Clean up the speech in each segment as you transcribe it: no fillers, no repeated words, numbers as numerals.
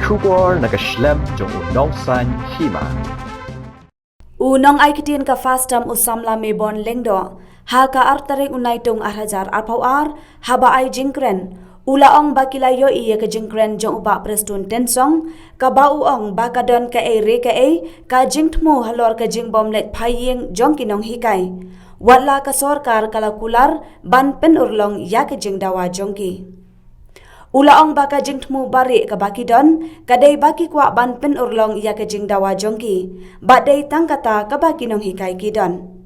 Shubor nagaslem jong unong san Hima. Unong ay kitin ka fastam usamla Mayborn lengdo. Ha ka artaring unay tung arhajar arpawar haba ay jingkren. Ulaong bakilayo iya ka jingkren jong uba prestun tensong. Ka bauong bakadon ka re ka jingtmu halor ka jingbom let paying jong kinong hikay. Wala ka sorkar kalakular ban pen urlong ya ka jingdawa jongki. Ulaong baka jingtmu bari ka baki don, kadai baki kwa ban pen urlong ya ka jingdawa jongki, badai tangkata ka baki nong hikai kidon.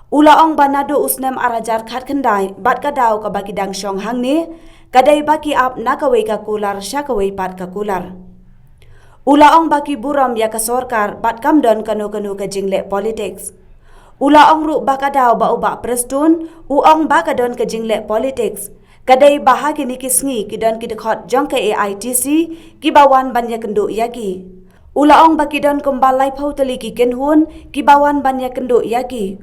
Ulaong banado usnem arajar khat kendai, bat kadaw ka baki dang syong hang ni, kadai baki ap nakaway ka kular sya kaway pat ka kular. Ulaong baki burom ya ka sorkar, bat kamdon kanu ka jingleh politics. Ulaong ru baka daw ba uba prestun, uong baka don ka jingleh politics. Kadai bahagi ni kisngi kidon kidekot jong ke AITC kibawan banya kendo yaki. Ulaong bakidon kumbalai pautali ki kenhun kibawan banya kendo yaki.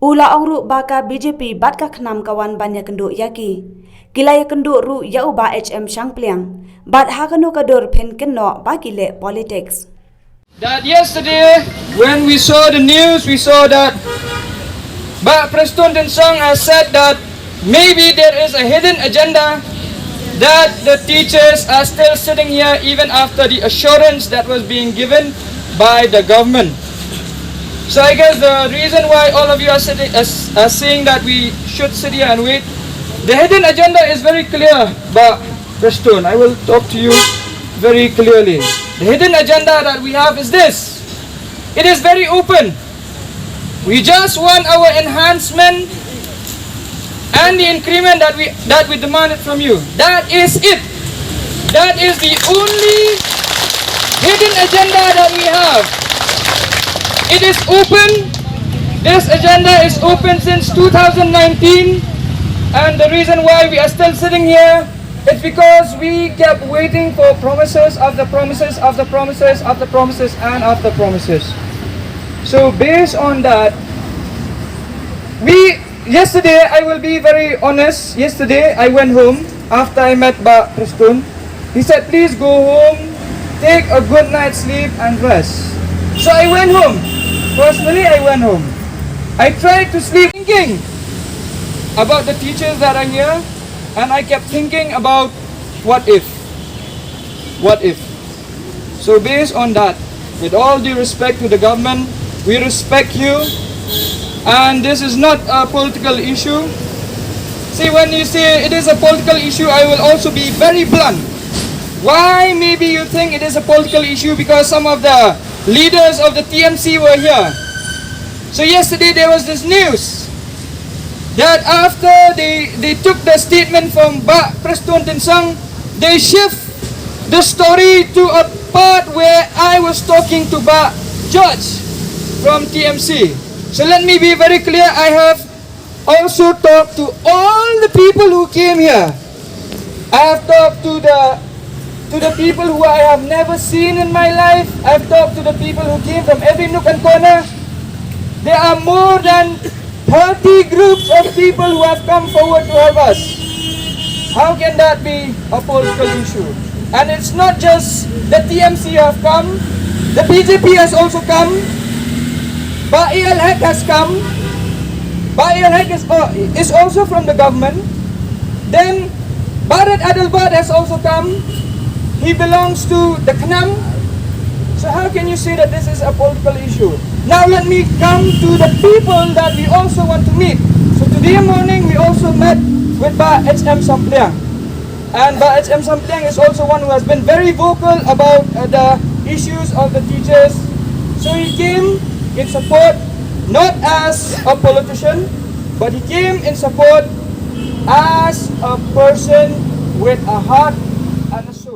Ulaong ru baka BJP bat ka khnam kawan banya kendo yaki. Kilaya kendo ru ya uba HM Shangpliang. Bat hakano kadur pen kenno bakile politics. That yesterday when we saw the news, we saw that Preston Densong has said that maybe there is a hidden agenda that the teachers are still sitting here even after the assurance that was being given by the government. So I guess the reason why all of you are saying that we should sit here and wait, the hidden agenda is very clear, but Preston, I will talk to you very clearly. The hidden agenda that we have is this. It is very open. We just want our enhancement and the increment that we demanded from you. That is it. That is the only hidden agenda that we have. It is open. This agenda is open since 2019, and the reason why we are still sitting here is because we kept waiting for promises after promises after promises after promises and after promises. So based on that, yesterday, I will be very honest. Yesterday, I went home after I met Preston. He said, please go home, take a good night's sleep and rest. So I went home. Personally, I went home. I tried to sleep thinking about the teachers that are here, and I kept thinking about what if. What if? So based on that, with all due respect to the government, we respect you. And this is not a political issue. See, when you say it is a political issue, I will also be very blunt. Why maybe you think it is a political issue? Because some of the leaders of the TMC were here. So yesterday there was this news that after they took the statement from Preston Densong, they shift the story to a part where I was talking to George from TMC. So let me be very clear, I have also talked to all the people who came here. I have talked to the people who I have never seen in my life. I have talked to the people who came from every nook and corner. There are more than 30 groups of people who have come forward to help us. How can that be a political issue? And it's not just the TMC who have come, the BJP has also come. Ba'il-Haq has come. Ba'il-Haq is also from the government. Then Barat Adelbad has also come. He belongs to the KNAM. So how can you say that this is a political issue? Now let me come to the people that we also want to meet. So today morning we also met with HM Sampliang. And HM Sampliang is also one who has been very vocal about the issues of the teachers. So he came in support, not as a politician, but he came in support as a person with a heart and a soul.